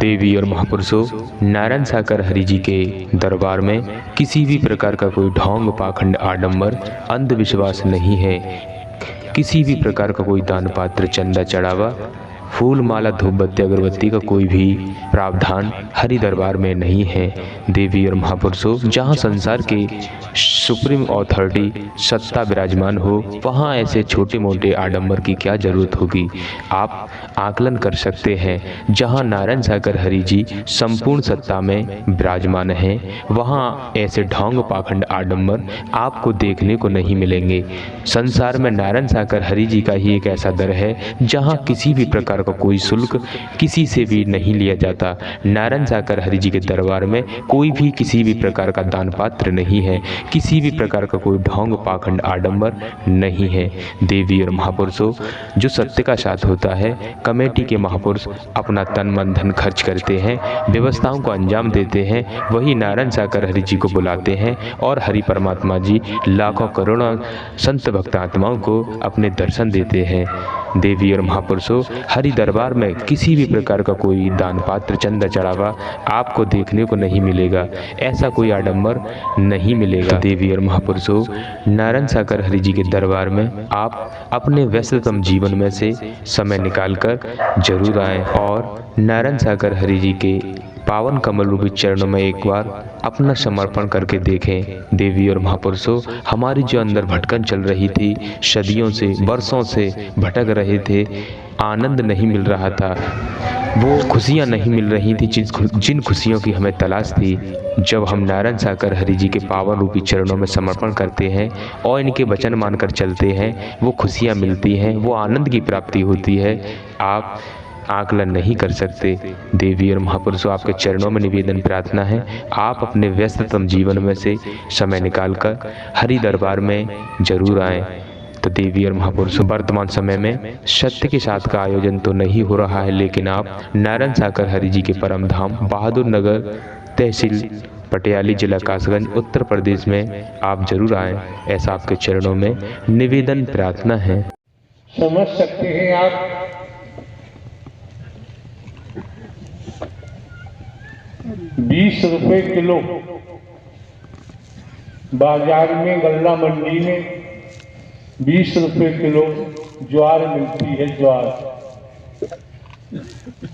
देवी और महापुरुषों, नारायण सागर हरि जी के दरबार में किसी भी प्रकार का कोई ढोंग पाखंड आडंबर अंधविश्वास नहीं है। किसी भी प्रकार का कोई दान पात्र चंदा चढ़ावा फूल माला धूप बत्ती अगरबत्ती का कोई भी प्रावधान हरि दरबार में नहीं है। देवी और महापुरुषों, जहाँ संसार के सुप्रीम अथॉरिटी सत्ता विराजमान हो, वहाँ ऐसे छोटे मोटे आडंबर की क्या जरूरत होगी। आप आकलन कर सकते हैं, जहाँ नारायण सागर हरि जी संपूर्ण सत्ता में विराजमान हैं, वहाँ ऐसे ढोंग पाखंड आडंबर आपको देखने को नहीं मिलेंगे। संसार में नारायण सागर हरि जी का ही एक ऐसा दर है जहाँ किसी भी प्रकार का कोई शुल्क किसी से भी नहीं लिया जाता। नारायण सागर हरि जी के दरबार में कोई भी किसी भी प्रकार का दान पात्र नहीं है, किसी भी प्रकार का कोई ढोंग पाखंड आडंबर नहीं है। देवी और महापुरुषों, जो सत्य का साथ होता है, कमेटी के महापुरुष अपना तन मन धन खर्च करते हैं, व्यवस्थाओं को अंजाम देते हैं, वही नारायण सागर हरि जी को बुलाते हैं और हरि परमात्मा जी लाखों करोड़ों संत भक्त आत्माओं को अपने दर्शन देते हैं। देवी और महापुरुषों, हरि दरबार में किसी भी प्रकार का कोई दान पात्र चंदा चढ़ावा आपको देखने को नहीं मिलेगा, ऐसा कोई आडंबर नहीं मिलेगा। देवी और महापुरुषों, नारायण सागर हरि जी के दरबार में आप अपने व्यस्ततम जीवन में से समय निकालकर जरूर आएं और नारायण सागर हरि जी के पावन कमल रूपी चरणों में एक बार अपना समर्पण करके देखें। देवी और महापुरुषों, हमारी जो अंदर भटकन चल रही थी, सदियों से वर्षों से भटक रहे थे, आनंद नहीं मिल रहा था, वो खुशियाँ नहीं मिल रही थी जिन खुशियों की हमें तलाश थी, जब हम नारायण सागर हरि जी के पावन रूपी चरणों में समर्पण करते हैं और इनके वचन मानकर चलते हैं, वो खुशियाँ मिलती हैं, वो आनंद की प्राप्ति होती है। आप आकलन नहीं कर सकते। देवी और महापुरुषों, आपके चरणों में निवेदन प्रार्थना है, आप अपने व्यस्ततम जीवन में से समय निकालकर हरि दरबार में जरूर आएं। तो देवी और महापुरुषों, वर्तमान समय में सत्य के साथ का आयोजन तो नहीं हो रहा है, लेकिन आप नारायण सागर हरि जी के परम धाम बहादुर नगर, तहसील पटियाली, जिला कासगंज, उत्तर प्रदेश में आप जरूर आएं, ऐसा आपके चरणों में निवेदन प्रार्थना है। समझ सकते हैं आप, 20 रुपए किलो बाजार में, गल्ला मंडी में 20 रुपए किलो ज्वार मिलती है, ज्वार।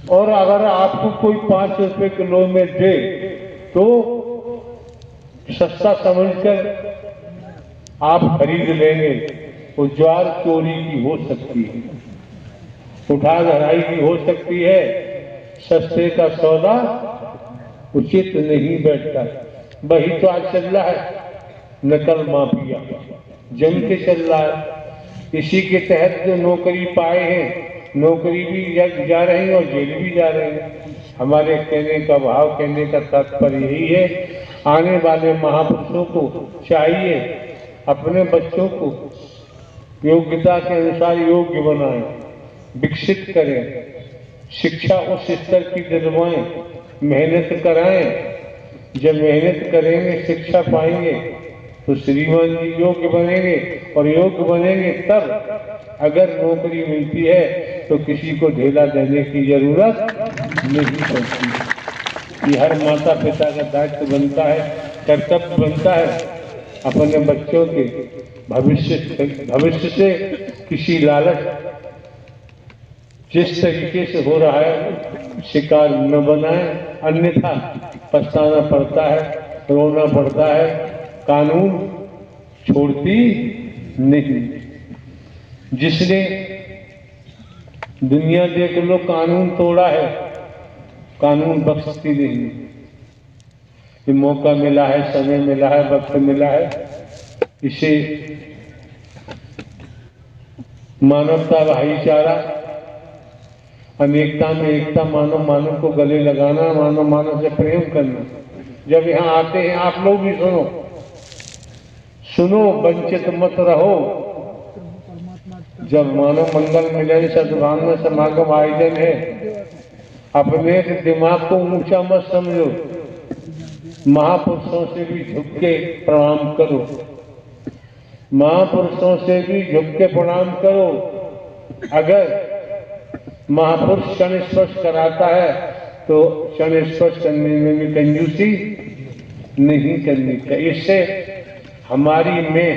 और अगर आपको कोई 5 रुपए किलो में दे तो सस्ता समझकर आप खरीद लेंगे। वो ज्वार चोरी की हो सकती है, उठा धराई की हो सकती है। सस्ते का सौदा उचित नहीं बैठता। वही तो आज चल रहा है, नकल माफिया जम के चल रहा है। इसी के तहत जो नौकरी पाए हैं, नौकरी भी जा रहे हैं और जेल भी जा रहे हैं। हमारे कहने का भाव, कहने का तात्पर्य यही है, आने वाले महापुरुषों को चाहिए अपने बच्चों को योग्यता के अनुसार योग्य बनाएं, विकसित करें, शिक्षा उस स्तर की दिलवाएं, मेहनत कराएं। जब मेहनत करेंगे, शिक्षा पाएंगे तो श्रीमान जी योग्य बनेंगे, और योग्य बनेंगे तब अगर नौकरी मिलती है तो किसी को ढेला देने की जरूरत नहीं पड़ती। ये हर माता पिता का दायित्व बनता है, कर्तव्य बनता है, अपने बच्चों के भविष्य से किसी लालच जिस तरीके से हो रहा है शिकार न बनाए, अन्यथा पछताना पड़ता है, रोना पड़ता है। कानून छोड़ती नहीं। जिसने दुनिया देख लो कानून तोड़ा है, कानून बख्शती नहीं। ये मौका मिला है, समय मिला है, वक्त मिला है, इसे मानवता, भाईचारा, अनेकता में एकता, मानव मानव को गले लगाना, मानव मानव से प्रेम करना। जब यहाँ आते हैं आप लोग भी सुनो, वंचित मत रहो। जब मानव मंगल मिलन सद्भावना समागम आयोजन है, अपने दिमाग को ऊंचा मत समझो, महापुरुषों से भी झुक के प्रणाम करो, महापुरुषों से भी झुक के प्रणाम करो। अगर महापुरुष क्षण स्पर्श कराता है तो क्षण स्पर्श करने में भी कंजूसी नहीं करनी चाहिए। इससे हमारी में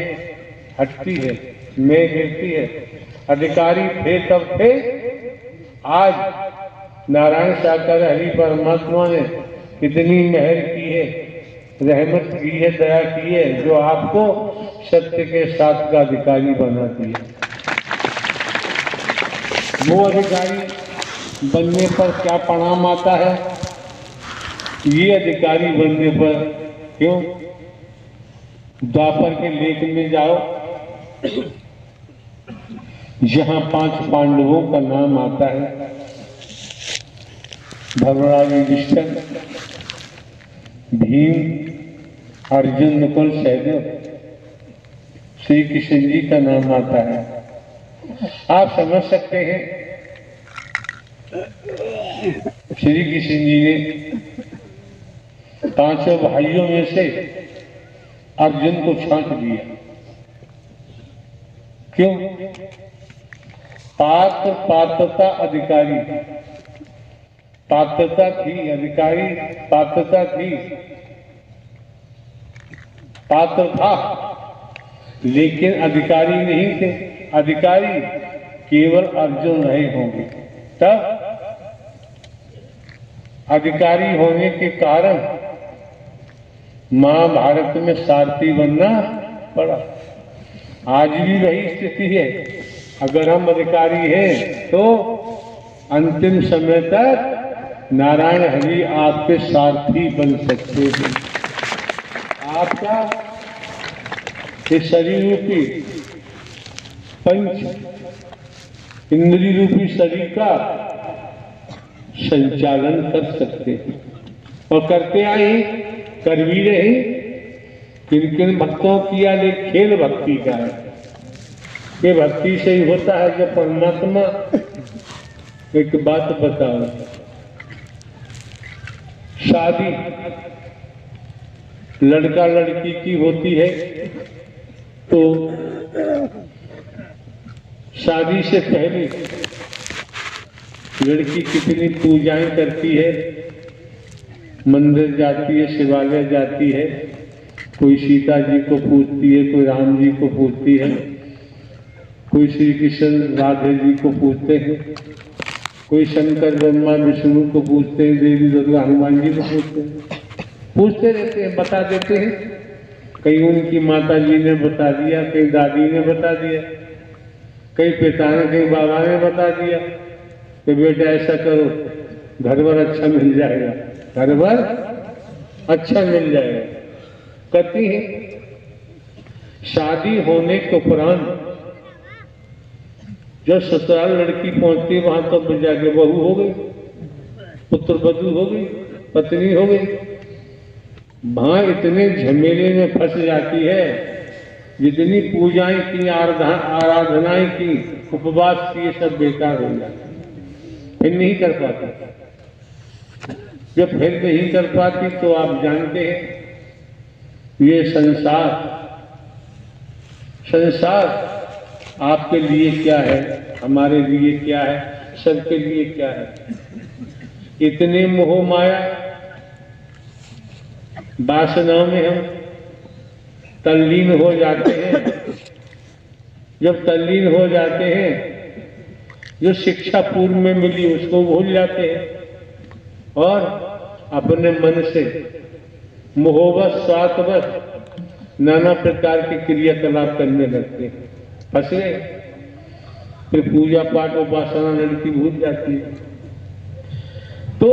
हटती है, में गिरती है। अधिकारी थे तब थे, आज नारायण साकार हरि परमात्मा ने कितनी मेहर की है, रहमत की है, दया की है, जो आपको सत्य के साथ का अधिकारी बनाती है। वो अधिकारी बनने पर क्या परिणाम आता है? ये अधिकारी बनने पर क्यों द्वापर के लेख में जाओ, जहां 5 पांडवों का नाम आता है, धर्मराज युधिष्ठिर, भीम, अर्जुन, नकुल, सहदेव, श्री कृष्ण जी का नाम आता है। आप समझ सकते हैं श्री कृष्ण जी ने 5 भाइयों में से अर्जुन को छांट दिया। क्यों? पात्रता अधिकारी, पात्रता थी, अधिकारी पात्रता थी, पात्र था, लेकिन अधिकारी नहीं थे। अधिकारी केवल अर्जुन रहे होंगे। तब अधिकारी होने के कारण महाभारत में सारथी बनना पड़ा। आज भी वही स्थिति है। अगर हम अधिकारी हैं तो अंतिम समय तक नारायण हरि आपके सारथी बन सकते हैं। आपका ये शरीर रूपी पंच इंद्रिय रूपी शरीर का संचालन कर सकते हैं और करते आए, कर भी रहे। किन किन भक्तों किया ले खेल भक्ति का है। ये भक्ति से ही होता है जब परमात्मा। एक बात बताओ, शादी लड़का लड़की की होती है तो शादी से पहले लड़की कितनी पूजाएं करती है, मंदिर जाती है, शिवालय जाती है, कोई सीता जी को पूजती है, कोई राम जी को पूजती है, कोई श्री कृष्ण राधे जी को पूजते हैं, कोई शंकर ब्रह्मा विष्णु को पूजते हैं, देवी दुर्गा हनुमान जी को पूजते हैं, पूछते रहते हैं, बता देते हैं। कहीं उनकी माता जी ने बता दिया, कहीं दादी ने बता दिया, कहीं पिता ने, कहीं बाबा ने बता दिया कि बेटा ऐसा करो, घर भर अच्छा मिल जाएगा, घर भर अच्छा मिल जाएगा। कहती है शादी होने के उपरांत जब ससुराल लड़की पहुंचती वहां तो जाके बहू हो गई, पुत्र वधू हो गई, पत्नी हो गई। वहां इतने झमेले में फंस जाती है, जितनी पूजाएं की, आराधनाएं की, उपवास किए, सब बेकार हो जाते, फिर नहीं कर पाती। जब फिर नहीं कर पाती तो आप जानते हैं ये संसार आपके लिए क्या है, हमारे लिए क्या है, सबके लिए क्या है। इतने मोह माया वासनाओं में हम तल्लीन हो जाते हैं। जब तल्लीन हो जाते हैं, जो शिक्षा पूर्व में मिली उसको भूल जाते हैं और अपने मन से मोहवश, स्वार्थवश नाना प्रकार के क्रियाकलाप करने लगते हैं। फंस गए। फिर पूजा पाठ उपासना लड़की भूल जाती है। तो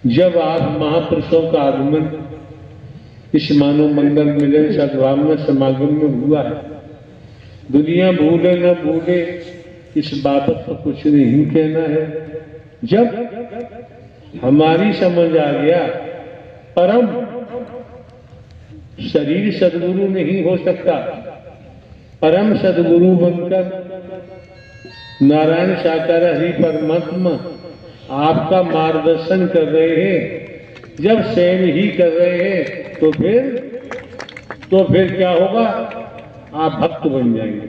जब आप महापुरुषों का आगमन इस मानव मंगल मिलन सद्भाव में समागम में हुआ है, दुनिया भूले न भूले इस बाबत को कुछ नहीं कहना है। जब हमारी समझ आ गया परम शरीर सदगुरु नहीं हो सकता, परम सदगुरु बनकर नारायण साकार हरि परमात्मा आपका मार्गदर्शन कर रहे हैं। जब स्वयं ही कर रहे हैं तो फिर क्या होगा? आप भक्त बन जाएंगे,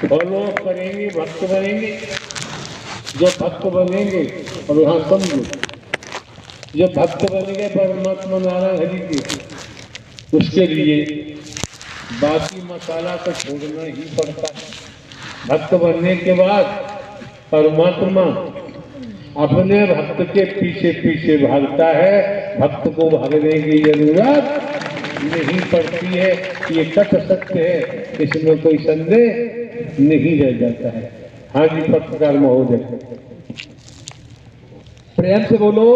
फॉलो करेंगे, भक्त बनेंगे। जब भक्त बनेंगे, और यहाँ समझो, जब भक्त बनेंगे परमात्मा नारायण हरि के, उसके लिए बाकी मसाला तो छोड़ना ही पड़ता है। भक्त बनने के बाद परमात्मा अपने भक्त के पीछे पीछे भागता है, भक्त को भागने की जरूरत नहीं पड़ती है। ये कथ सत्य है, इसमें कोई संदेह नहीं रह जाता है। हाँ जी पत्रकार महोदय, प्रेम से बोलो।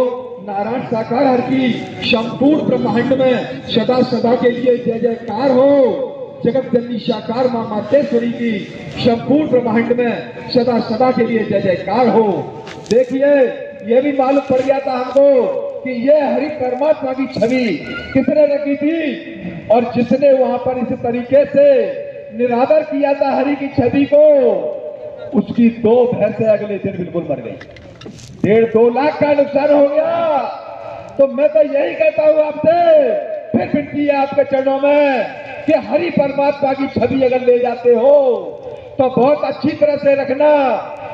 नारायण साकार हर की संपूर्ण ब्रह्मांड में सदा सदा के लिए जय जयकार हो। जगत जननी साकार मां मातेश्वरी की संपूर्ण ब्रह्मांड में सदा सदा के लिए जय जयकार हो। देखिए, ये भी मालूम पड़ गया था हमको कि ये हरि परमात्मा की छवि किसने रखी थी, और जिसने वहां पर इस तरीके से निरादर किया था हरि की छवि को, उसकी 2 भैंसें अगले दिन बिल्कुल मर गई। 1.5-2 लाख का नुकसान हो गया। तो मैं तो यही कहता हूं आपसे, फिर विनती है आपके चरणों में कि हरि परमात्मा की छवि अगर ले जाते हो तो बहुत अच्छी तरह से रखना।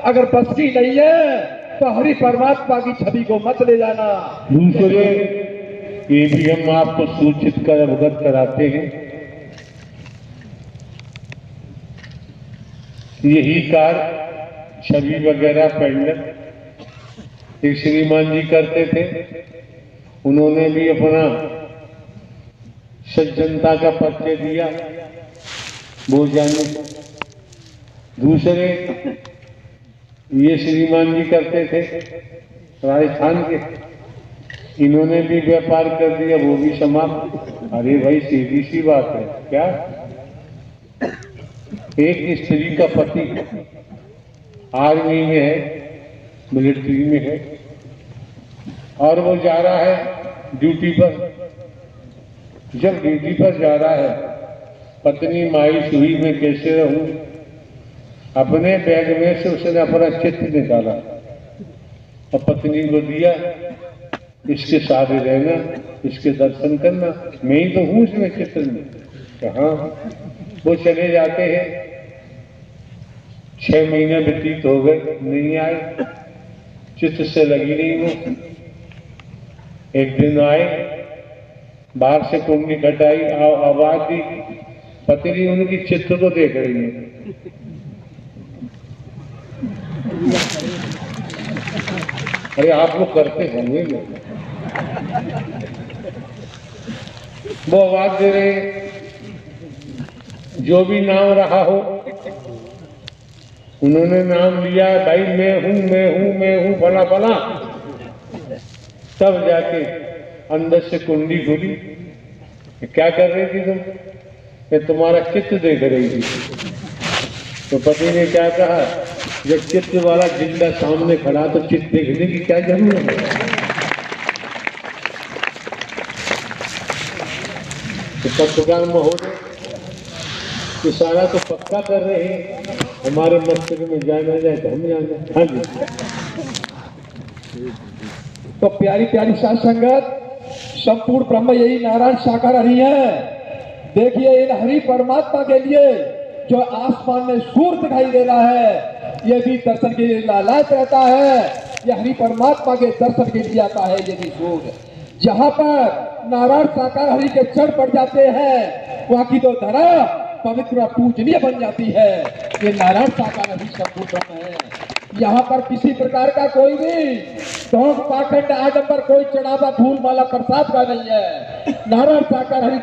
अगर बस की नहीं है तो हरि परमात्मा की छवि को मत ले जाना। दूसरे ये भी हम आपको सूचित कर अवगत कराते हैं, यही कार छवि वगैरह पेंडल एक श्रीमान जी करते थे। उन्होंने भी अपना सज्जनता का परिचय दिया वो जाने। दूसरे ये श्रीमान जी करते थे राजस्थान के, इन्होंने भी व्यापार कर दिया, वो भी समाप्त। अरे भाई सीधी सी बात है क्या, एक स्त्री का पति आर्मी में है, मिलिट्री में है, और वो जा रहा है ड्यूटी पर। जब ड्यूटी पर जा रहा है, पत्नी मायूस हुई, मैं कैसे रहूं, अपने बैग में से उसने अपना चित्र निकाला और पत्नी को दिया, इसके साथ रहना, इसके दर्शन करना, मैं ही तो हूं इसमें चित्र में। कहाँ वो चले जाते हैं, 6 महीने व्यतीत हो गए, नहीं आए, चित्र से लगी नहीं वो। एक दिन आए, बाहर से कुंडली घटाई, आवाज दी, पत्नी उनकी चित्र को देख रही है। अरे आप लोग करते होंगे, वो आवाज दे रहे, जो भी नाम रहा हो, उन्होंने नाम लिया, भाई मैं हूं फला फला। तब जाके अंदर से कुंडी खुली, क्या कर रही थी तुम? मैं तुम्हारा चित्र देख रही थी। तो पति ने क्या कहा, जब चित्र वाला जिंदा सामने खड़ा तो चित्र देखने की क्या जरूरत है? तो पत्रकार महोदय इशारा तो पक्का कर रहे हैं, हमारे मस्तिष्क में जाना जाए तो हम जाना। हाँ जी। तो प्यारी प्यारी साध संगत, संपूर्ण ब्रह्म यही नारायण साकार हरि है। देखिए, इन हरि परमात्मा के लिए जो आसमान में सूर्य दिखाई दे रहा है, ये भी दर्शन के लिए लालायित रहता है। ये हरि परमात्मा के दर्शन के लिए आता है ये भी सूर्य। जहाँ पर नारायण साकार हरि के चढ़ पड़ जाते हैं, वहाँ की तो धरा पवित्र पूजनीय बन जाती है। ये नारायण साकार हरि संपूर्ण ब्रह्म है। यहाँ पर किसी प्रकार का कोई भी ढोंग पाखंड आडंबर, कोई चढ़ावा फूल माला प्रसाद का नहीं है। नारायण साकार हरि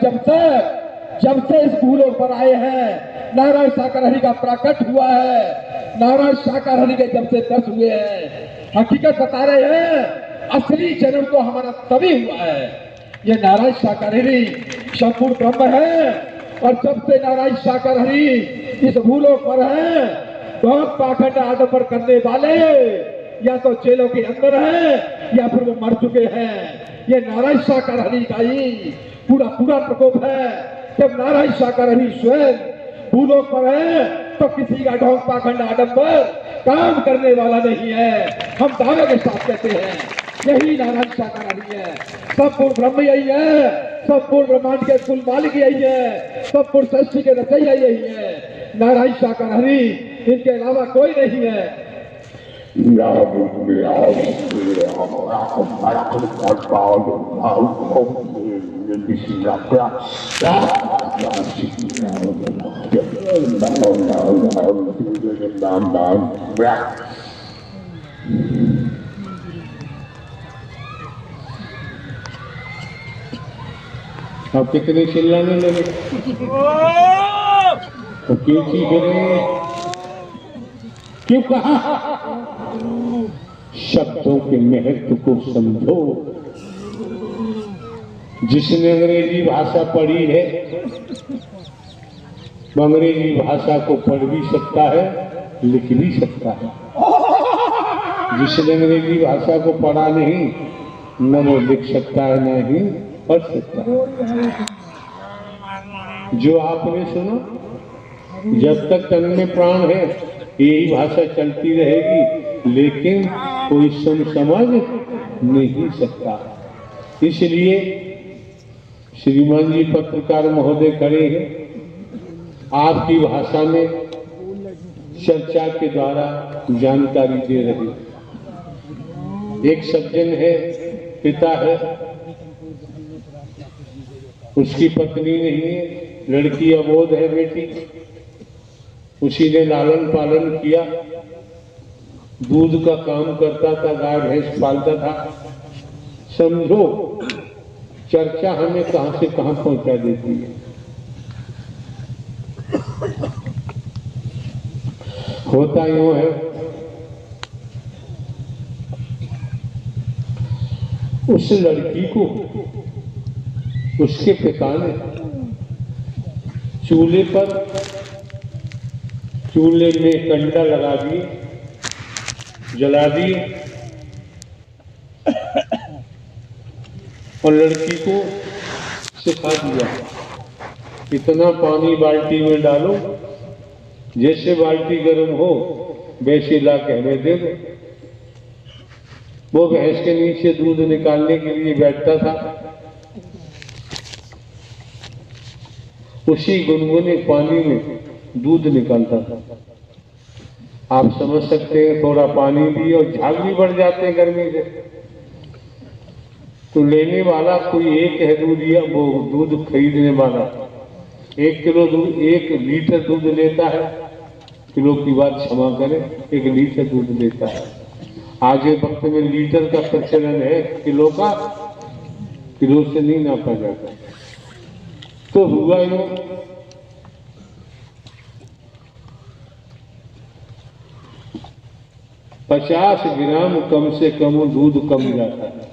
जब से इस भूलों पर आए हैं, नारायण साकार हरि का प्रकट हुआ है। नारायण साकार हरि के जब से दर्श हुए हैं, हकीकत बता रहे हैं, असली जन्म तो हमारा तभी हुआ है। ये नारायण साकार हरि संपूर्ण ब्रह्म है, और जब से नारायण साकार हरि इस भूलों पर है, ढोंग पाखंड आडंबर करने वाले या तो जेलों के अंदर हैं या फिर वो मर चुके हैं। ये नारायण साकार हरि का ही पूरा प्रकोप है। जब नारायण साकार हरि स्वयं भूलों पर है तो किसी का ढोंग पाखंड आडंबर काम करने वाला नहीं है। हम दावे के साथ कहते हैं यही नारायण साकार हरि है। संपूर्ण ब्रह्म यही है, संपूर्ण ब्रह्मांड के कुल मालिक यही है, संपूर्ण सृष्टि के रचयिता यही है। नारायण साकार हरि, इनके अलावा कोई नहीं है। अब कितने चिल्लाने लगे तो क्यों चीख रहे हैं? क्यों कहा? शब्दों के महत्व को समझो। जिसने अंग्रेजी भाषा पढ़ी है वो अंग्रेजी भाषा को पढ़ भी सकता है, लिख भी सकता है। जिसने अंग्रेजी भाषा को पढ़ा नहीं, न वो लिख सकता है न ही पढ़ सकता है। जो आपने सुना, जब तक तन में प्राण है यही भाषा चलती रहेगी, लेकिन कोई सुन समझ नहीं सकता। इसलिए श्रीमान जी पत्रकार महोदय खड़े हैं, आपकी भाषा में चर्चा के द्वारा जानकारी दे रहे हैं। एक सज्जन है, पिता है, उसकी पत्नी नहीं है, लड़की अबोध है, बेटी, उसी ने लालन पालन किया, दूध का काम करता था, गाय भैंस पालता था। समझो चर्चा हमें कहां से कहां पहुंचा देती है। होता यूं है, उस लड़की को उसके पिता ने चूल्हे में कंडा लगा दिए, जला दिए और लड़की को सिखा दिया, इतना पानी बाल्टी में डालो, जैसे बाल्टी गर्म हो वैसे ला के हमें दे दो। वो भैंस के नीचे दूध निकालने के लिए बैठता था, उसी गुनगुने पानी में दूध निकालता था। आप समझ सकते हैं, थोड़ा पानी भी और झाग भी बढ़ जाते हैं गर्मी से। तो लेने वाला कोई एक है दूध, या वो दूध खरीदने वाला 1 किलो दूध, 1 लीटर दूध लेता है, किलो की बात क्षमा करें, 1 लीटर दूध लेता है। आज के वक्त में लीटर का प्रचलन है, किलो से नहीं नापा जाता। तो हुआ यूं, पचास ग्राम कम से कम दूध कम जाता है।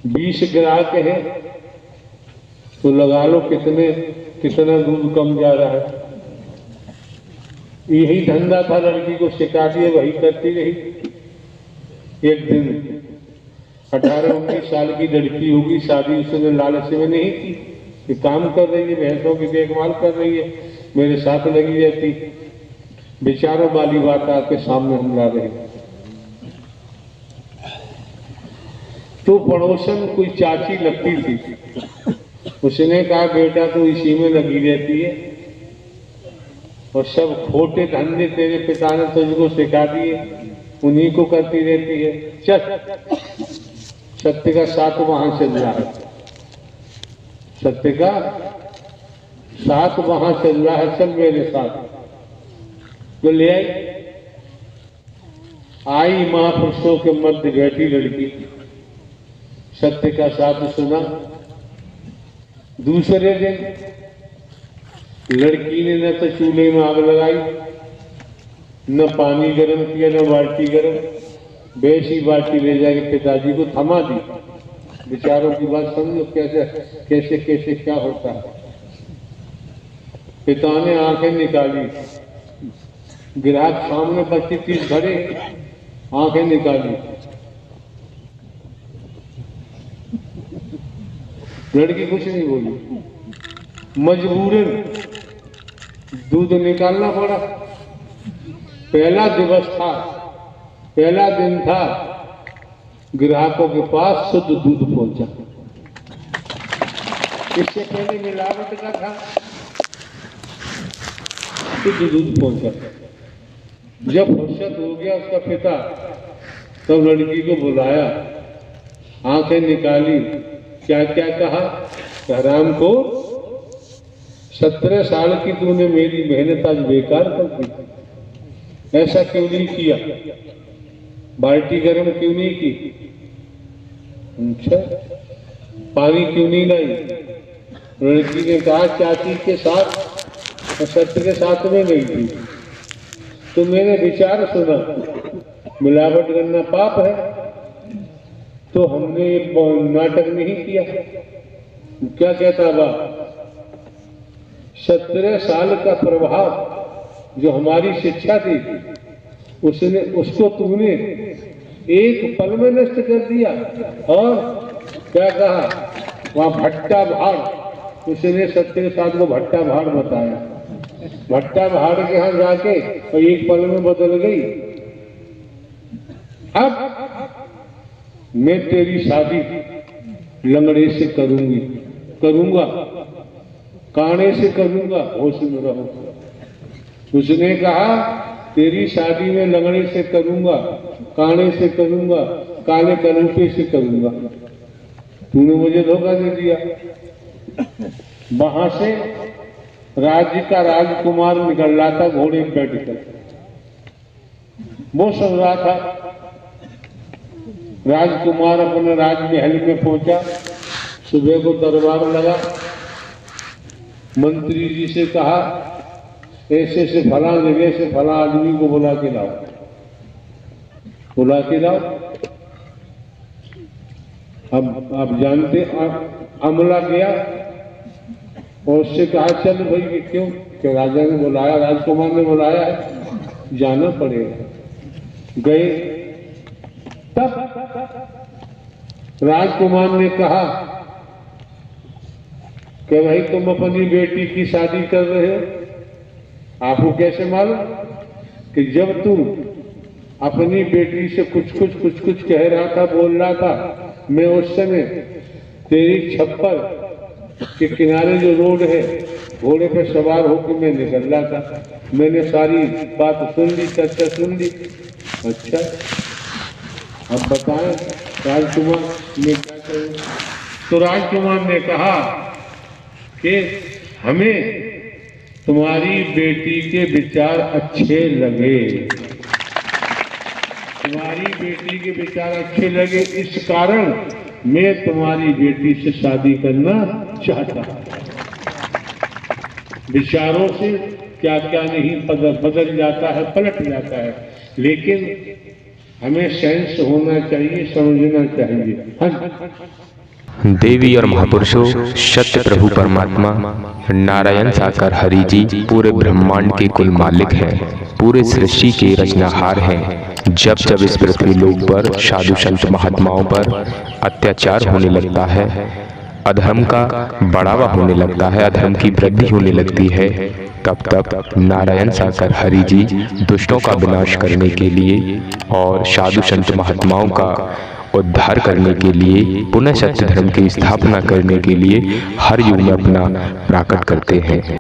20 ग्राहक है तो लगा लो कितना दूध कम जा रहा है। यही धंधा था, लड़की को सिखा दिए, वही करती रही। एक दिन 18-19 साल की लड़की होगी, शादी उसने लालच में नहीं की, कि काम कर रही है, भैंसों की देखभाल कर रही है, मेरे साथ लगी रहती। बेचारों वाली बात आपके सामने हम ला रहे हैं। तो पड़ोसन कोई चाची लगती थी, उसने कहा बेटा तो इसी में लगी रहती है और सब खोटे धंधे तेरे पिता ने तुझको सिखा दिए, उन्हीं को करती रहती है। चल, सत्य का साथ वहां चल रहा है, सत्य का साथ वहां चल रहा है, चल मेरे साथ। तो ले आई महापुरुषों के मध्य बैठी लड़की, सत्य का साथ सुना। दूसरे दिन लड़की ने न तो चूल्हे में आग लगाई, न पानी गर्म किया, न बाल्टी गर्म, वैसी बाल्टी ले जाके पिताजी को थमा दी। बेचारों की बात समझो, कैसे कैसे क्या होता है। पिता ने आंखें निकाली, ग्राहक सामने 25-30 खड़े, आंखें निकाली, लड़की कुछ नहीं बोली, मजबूरन दूध निकालना पड़ा। पहला दिवस था, पहला दिन था, ग्राहकों के पास शुद्ध दूध पहुंचा। इससे पहले मिलावट का था, शुद्ध दूध पहुंचा। जब फुर्सत हो गया उसका पिता, तब लड़की को बुलाया, आंखें निकाली, क्या क्या कहा, हराम को 17 साल की तूने मेरी मेहनत आज बेकार कर दी, ऐसा क्यों नहीं किया, बाल्टी गर्म क्यों नहीं की, अच्छा पानी क्यों नहीं लाई। लड़की ने कहा चाची के साथ और सत्य के साथ में गई थी, तो मैंने विचार सुना मिलावट करना पाप है, तो हमने ये नाटक नहीं किया। क्या कहता बा, 17 साल का प्रभाव जो हमारी शिक्षा थी उसको तुमने एक पल में नष्ट कर दिया। और क्या कहा, वहां भट्टा भाड़, उसने सत्य के साथ को भट्टा भाड़ बताया, भट्टा भाड़ के यहाँ जाके और एक पल में बदल गई। अब मैं तेरी शादी लंगड़े से करूंगा, काने से करूंगा, होश में रहो। उसने कहा तेरी शादी में लंगड़े से करूंगा, काने से करूंगा, काले करूपे से करूंगा, तूने मुझे धोखा दे दिया। वहां से राज्य का राजकुमार निकल रहा था घोड़े पर बैठकर, वो सुन रहा था। राजकुमार अपने राजमहल में पहुंचा, सुबह को दरबार लगा, मंत्री जी से कहा ऐसे से फला जगह से फला आदमी को बुला के लाओ। अब आप जानते, अमला गया और उससे कहा चल भाई, क्यों, कि राजा ने बुलाया, राजकुमार ने बुलाया है, जाना पड़ेगा। गए, तब राजकुमार ने कहा कि भाई तुम अपनी बेटी की शादी कर रहे हो, आपको कैसे मालूम कि जब तुम अपनी बेटी से कुछ कुछ कह रहा था, बोल रहा था, मैं उस समय तेरी छप्पर के किनारे जो रोड है, घोड़े पे सवार होकर मैं निकल रहा था, मैंने सारी बात सुन ली, चर्चा सुन ली। अच्छा, अब बताएं राजकुमार मैं क्या करूं। तो राजकुमार ने कहा कि हमें तुम्हारी बेटी के विचार अच्छे लगे, तुम्हारी बेटी के विचार अच्छे लगे, इस कारण मैं तुम्हारी बेटी से शादी करना चाहता हूं। विचारों से क्या क्या नहीं बदल जाता है, पलट जाता है, लेकिन हमें सेंस होना चाहिए, समझना चाहिए। हाँ। देवी और महापुरुषों, सत्य प्रभु परमात्मा नारायण साकार हरि जी पूरे ब्रह्मांड के कुल मालिक हैं, पूरे सृष्टि के रचनाहार हैं। जब जब इस पृथ्वी लोक पर साधु संत महात्माओं पर अत्याचार होने लगता है, अधर्म का बढ़ावा होने लगता है, अधर्म की वृद्धि होने लगती है, तब तक नारायण साकार हरि जी दुष्टों का विनाश करने के लिए और साधु संत महात्माओं का उद्धार करने के लिए, पुनः सत्य धर्म की स्थापना करने के लिए हर युग में अपना प्राकट करते हैं।